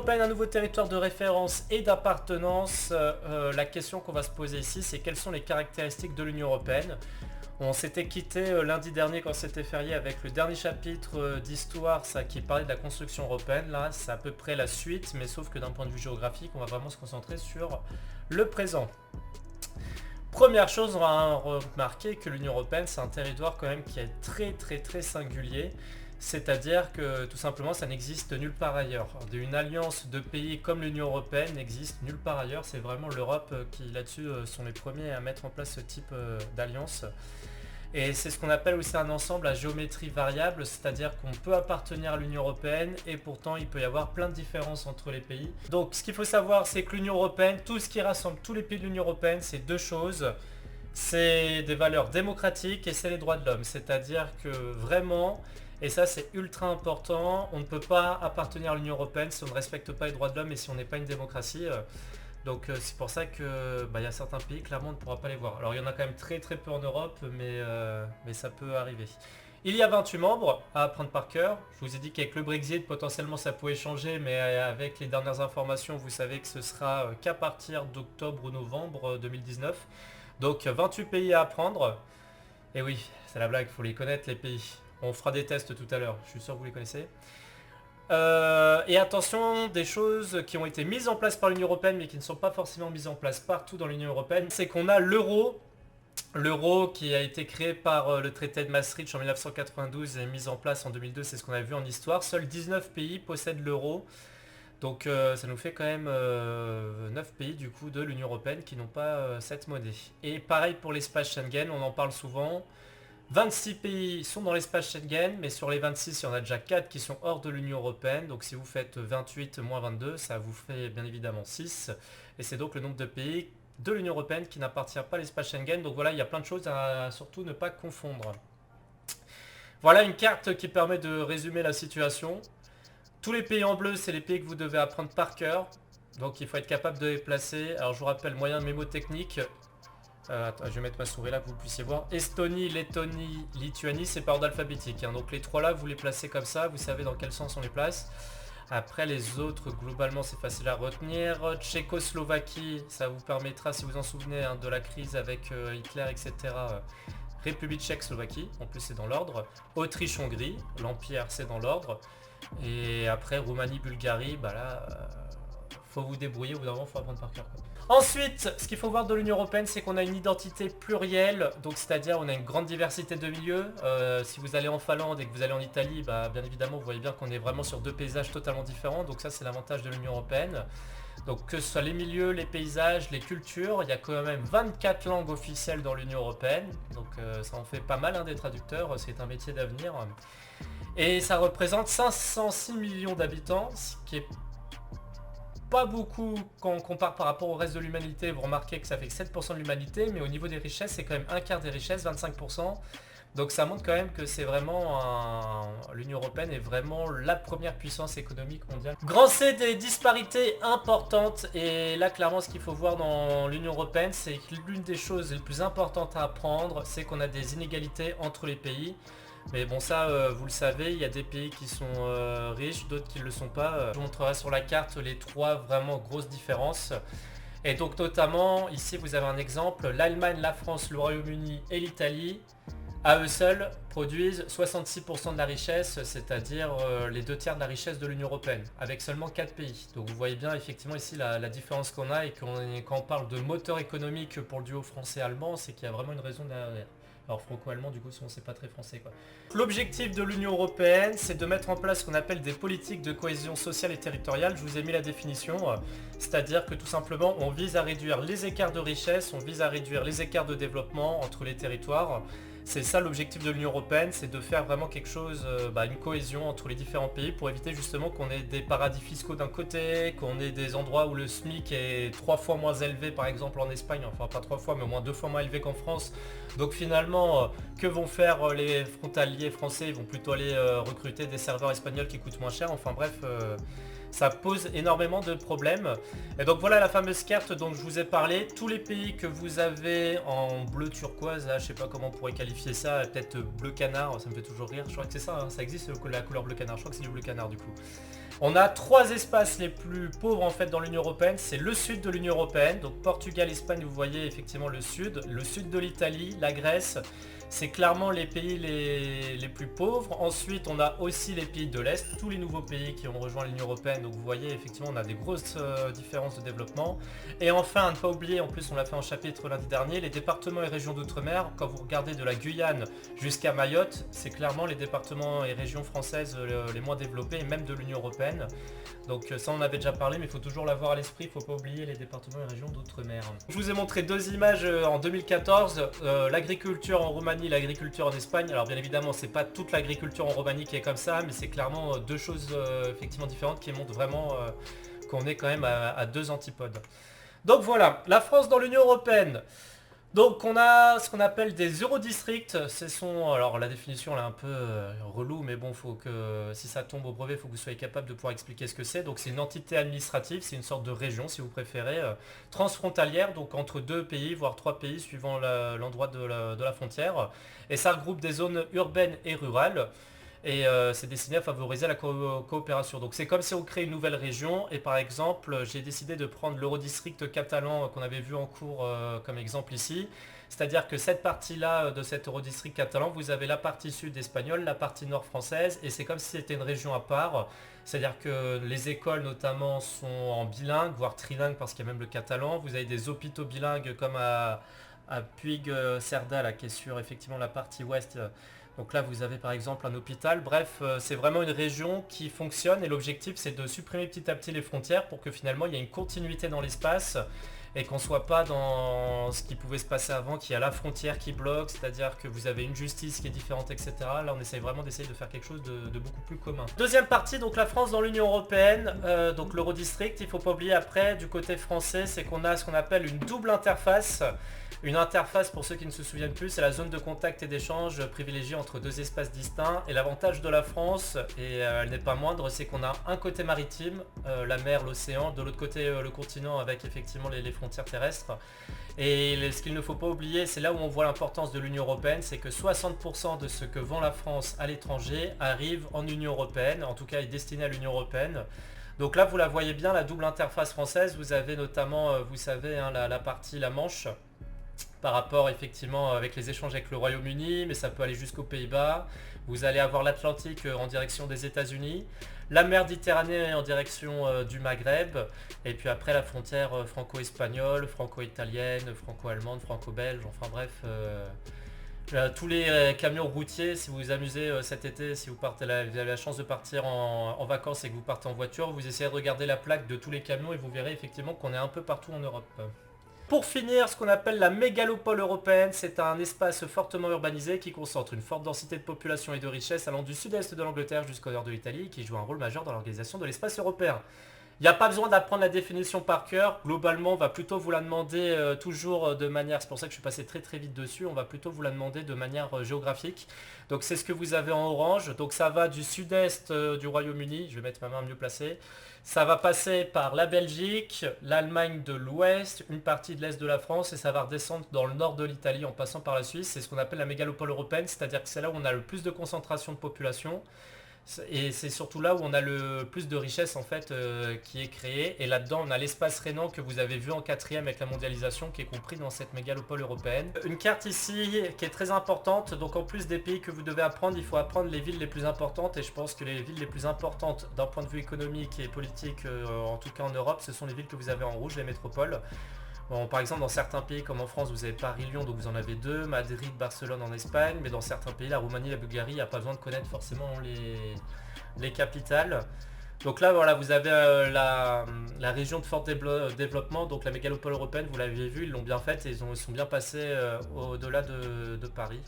européenne, un nouveau territoire de référence et d'appartenance. La question qu'on va se poser ici, c'est quelles sont les caractéristiques de l'Union européenne. On s'était quitté lundi dernier quand c'était férié avec le dernier chapitre d'histoire, ça qui parlait de la construction européenne. Là, c'est à peu près la suite, mais sauf que d'un point de vue géographique, on va vraiment se concentrer sur le présent. Première chose, on va remarquer que l'Union européenne, c'est un territoire quand même qui est très singulier. C'est-à-dire que tout simplement ça n'existe nulle part ailleurs. Une alliance de pays comme l'Union européenne n'existe nulle part ailleurs. C'est vraiment l'Europe qui là-dessus sont les premiers à mettre en place ce type d'alliance. Et c'est ce qu'on appelle aussi un ensemble à géométrie variable, c'est-à-dire qu'on peut appartenir à l'Union européenne et pourtant il peut y avoir plein de différences entre les pays. Donc ce qu'il faut savoir, c'est que l'Union européenne, tout ce qui rassemble tous les pays de l'Union européenne, c'est deux choses. C'est des valeurs démocratiques et c'est les droits de l'homme. C'est-à-dire que vraiment... Et ça c'est ultra important, on ne peut pas appartenir à l'Union européenne si on ne respecte pas les droits de l'homme et si on n'est pas une démocratie. Donc c'est pour ça que y a certains pays, clairement on ne pourra pas les voir. Alors il y en a quand même très peu en Europe, mais ça peut arriver. Il y a 28 membres à apprendre par cœur. Je vous ai dit qu'avec le Brexit, potentiellement ça pouvait changer, mais avec les dernières informations, vous savez que ce sera qu'à partir d'octobre ou novembre 2019. Donc 28 pays à apprendre. Et oui, c'est la blague, il faut les connaître les pays. On fera des tests tout à l'heure, je suis sûr que vous les connaissez. Et attention, des choses qui ont été mises en place par l'Union européenne mais qui ne sont pas forcément mises en place partout dans l'Union européenne, c'est qu'on a l'euro. L'euro qui a été créé par le traité de Maastricht en 1992 et mis en place en 2002, c'est ce qu'on a vu en histoire. Seuls 19 pays possèdent l'euro. Donc ça nous fait quand même 9 pays du coup de l'Union européenne qui n'ont pas cette monnaie. Et pareil pour l'espace Schengen, on en parle souvent. 26 pays sont dans l'espace Schengen, mais sur les 26, il y en a déjà 4 qui sont hors de l'Union européenne. Donc si vous faites 28 moins 22, ça vous fait bien évidemment 6. Et c'est donc le nombre de pays de l'Union européenne qui n'appartient pas à l'espace Schengen. Donc voilà, il y a plein de choses à surtout ne pas confondre. Voilà une carte qui permet de résumer la situation. Tous les pays en bleu, c'est les pays que vous devez apprendre par cœur. Donc il faut être capable de les placer. Alors je vous rappelle, moyen mémotechnique. Attends, je vais mettre ma souris là que vous puissiez voir. Estonie, Lettonie, Lituanie, c'est par ordre alphabétique. Hein. Donc les trois là, vous les placez comme ça, vous savez dans quel sens on les place. Après les autres, globalement, c'est facile à retenir. Tchécoslovaquie, ça vous permettra, si vous en souvenez, hein, de la crise avec Hitler, etc. République tchèque, Slovaquie, en plus c'est dans l'ordre. Autriche, Hongrie, l'Empire, c'est dans l'ordre. Et après Roumanie, Bulgarie, là, faut vous débrouiller, au bout d'un moment, faut apprendre par cœur. Ensuite, ce qu'il faut voir de l'Union européenne, c'est qu'on a une identité plurielle, donc c'est-à-dire on a une grande diversité de milieux. Si vous allez en Finlande et que vous allez en Italie, bien évidemment, vous voyez bien qu'on est vraiment sur deux paysages totalement différents, donc ça c'est l'avantage de l'Union européenne. Donc que ce soit les milieux, les paysages, les cultures, il y a quand même 24 langues officielles dans l'Union européenne, donc ça en fait pas mal des traducteurs, c'est un métier d'avenir. Et ça représente 506 millions d'habitants, ce qui est pas beaucoup quand on compare par rapport au reste de l'humanité. Vous remarquez que ça fait 7% de l'humanité, mais au niveau des richesses, c'est quand même un quart des richesses, 25%. Donc ça montre quand même que c'est vraiment l'Union européenne est vraiment la première puissance économique mondiale. Grand C, des disparités importantes, et là clairement ce qu'il faut voir dans l'Union européenne, c'est que l'une des choses les plus importantes à apprendre, c'est qu'on a des inégalités entre les pays. Mais bon ça vous le savez, il y a des pays qui sont riches, d'autres qui ne le sont pas. Je vous montrerai sur la carte les trois vraiment grosses différences. Et donc notamment, ici vous avez un exemple, l'Allemagne, la France, le Royaume-Uni et l'Italie, à eux seuls, produisent 66% de la richesse, c'est-à-dire les 2 tiers de la richesse de l'Union européenne, avec seulement 4 pays. Donc vous voyez bien effectivement ici la différence qu'on a, et quand on parle de moteur économique pour le duo français-allemand, c'est qu'il y a vraiment une raison derrière. Alors franco-allemand du coup c'est pas très français quoi. L'objectif de l'Union européenne, c'est de mettre en place ce qu'on appelle des politiques de cohésion sociale et territoriale. Je vous ai mis la définition, c'est-à-dire que tout simplement on vise à réduire les écarts de richesse, on vise à réduire les écarts de développement entre les territoires. C'est ça l'objectif de l'Union européenne, c'est de faire vraiment quelque chose, une cohésion entre les différents pays pour éviter justement qu'on ait des paradis fiscaux d'un côté, qu'on ait des endroits où le SMIC est 3 fois moins élevé par exemple en Espagne, enfin pas 3 fois mais au moins 2 fois moins élevé qu'en France. Donc finalement, que vont faire les frontaliers français? Ils vont plutôt aller recruter des serveurs espagnols qui coûtent moins cher, enfin bref... ça pose énormément de problèmes. Et donc voilà la fameuse carte dont je vous ai parlé. Tous les pays que vous avez en bleu turquoise, là, je sais pas comment on pourrait qualifier ça, peut-être bleu canard, ça me fait toujours rire. Je crois que c'est ça, hein, ça existe la couleur bleu canard, je crois que c'est du bleu canard du coup. On a 3 espaces les plus pauvres en fait dans l'Union Européenne, c'est le sud de l'Union Européenne, donc Portugal, Espagne, vous voyez effectivement le sud de l'Italie, la Grèce, c'est clairement les pays les plus pauvres. Ensuite on a aussi les pays de l'Est, tous les nouveaux pays qui ont rejoint l'Union Européenne, donc vous voyez effectivement on a des grosses différences de développement. Et enfin à ne pas oublier, en plus on l'a fait en chapitre lundi dernier, les départements et régions d'outre-mer, quand vous regardez de la Guyane jusqu'à Mayotte, c'est clairement les départements et régions françaises les moins développés, et même de l'Union Européenne. Donc ça on en avait déjà parlé, mais il faut toujours l'avoir à l'esprit, il ne faut pas oublier les départements et régions d'outre-mer. Je vous ai montré 2 images en 2014, l'agriculture en Roumanie, l'agriculture en Espagne. Alors bien évidemment c'est pas toute l'agriculture en Roumanie qui est comme ça, mais c'est clairement 2 choses effectivement différentes qui montrent vraiment qu'on est quand même à 2 antipodes. Donc voilà, la France dans l'Union Européenne. Donc on a ce qu'on appelle des eurodistricts, alors la définition elle est un peu relou, mais bon, faut que si ça tombe au brevet, il faut que vous soyez capable de pouvoir expliquer ce que c'est. Donc c'est une entité administrative, c'est une sorte de région si vous préférez, transfrontalière, donc entre 2 pays, voire 3 pays suivant l'endroit de la frontière. Et ça regroupe des zones urbaines et rurales. Et c'est destiné à favoriser la coopération. Donc c'est comme si on crée une nouvelle région, et par exemple j'ai décidé de prendre l'eurodistrict catalan qu'on avait vu en cours comme exemple ici. C'est-à-dire que cette partie-là de cet eurodistrict catalan, vous avez la partie sud espagnole, la partie nord française, et c'est comme si c'était une région à part. C'est-à-dire que les écoles notamment sont en bilingue, voire trilingue parce qu'il y a même le catalan. Vous avez des hôpitaux bilingues comme à Puig-Cerdà, là, qui est sur effectivement la partie ouest. Donc là vous avez par exemple un hôpital, bref c'est vraiment une région qui fonctionne, et l'objectif c'est de supprimer petit à petit les frontières pour que finalement il y ait une continuité dans l'espace et qu'on ne soit pas dans ce qui pouvait se passer avant, qu'il y a la frontière qui bloque, c'est-à-dire que vous avez une justice qui est différente, etc. Là on essaye vraiment d'essayer de faire quelque chose de beaucoup plus commun. Deuxième partie, donc la France dans l'Union Européenne, donc l'Eurodistrict, il ne faut pas oublier après du côté français, c'est qu'on a ce qu'on appelle une double interface. Une interface, pour ceux qui ne se souviennent plus, c'est la zone de contact et d'échange privilégiée entre 2 espaces distincts. Et l'avantage de la France, et elle n'est pas moindre, c'est qu'on a un côté maritime, la mer, l'océan, de l'autre côté le continent avec effectivement les frontières terrestres. Et ce qu'il ne faut pas oublier, c'est là où on voit l'importance de l'Union Européenne, c'est que 60% de ce que vend la France à l'étranger arrive en Union Européenne, en tout cas est destiné à l'Union Européenne. Donc là vous la voyez bien, la double interface française, vous avez notamment, vous savez, hein, la partie, la Manche, par rapport effectivement avec les échanges avec le Royaume-Uni, mais ça peut aller jusqu'aux Pays-Bas. Vous allez avoir l'Atlantique en direction des États-Unis, la mer Méditerranée en direction du Maghreb, et puis après la frontière franco-espagnole, franco-italienne, franco-allemande, franco-belge, enfin bref, tous les camions routiers. Si vous vous amusez cet été, si vous avez la chance de partir en vacances et que vous partez en voiture, vous essayez de regarder la plaque de tous les camions et vous verrez effectivement qu'on est un peu partout en Europe. Pour finir, ce qu'on appelle la mégalopole européenne, c'est un espace fortement urbanisé qui concentre une forte densité de population et de richesse allant du sud-est de l'Angleterre jusqu'au nord de l'Italie, qui joue un rôle majeur dans l'organisation de l'espace européen. Il n'y a pas besoin d'apprendre la définition par cœur, globalement on va plutôt vous la demander toujours de manière, c'est pour ça que je suis passé très vite dessus, on va plutôt vous la demander de manière géographique. Donc c'est ce que vous avez en orange, donc ça va du sud-est du Royaume-Uni, je vais mettre ma main mieux placée. Ça va passer par la Belgique, l'Allemagne de l'Ouest, une partie de l'Est de la France, et ça va redescendre dans le nord de l'Italie en passant par la Suisse. C'est ce qu'on appelle la mégalopole européenne, c'est-à-dire que c'est là où on a le plus de concentration de population. Et c'est surtout là où on a le plus de richesse en fait qui est créée. Et là-dedans on a l'espace rhénan que vous avez vu en 4e avec la mondialisation, qui est compris dans cette mégalopole européenne. Une carte ici qui est très importante, donc en plus des pays que vous devez apprendre, il faut apprendre les villes les plus importantes. Et je pense que les villes les plus importantes d'un point de vue économique et politique, en tout cas en Europe, ce sont les villes que vous avez en rouge, les métropoles. Bon, par exemple dans certains pays comme en France vous avez Paris-Lyon, donc vous en avez 2, Madrid, Barcelone en Espagne, mais dans certains pays, la Roumanie, la Bulgarie, il n'y a pas besoin de connaître forcément les capitales. Donc là voilà, vous avez la région de fort développement, donc la mégalopole européenne, vous l'avez vu, ils l'ont bien faite et ils sont bien passés au-delà de Paris.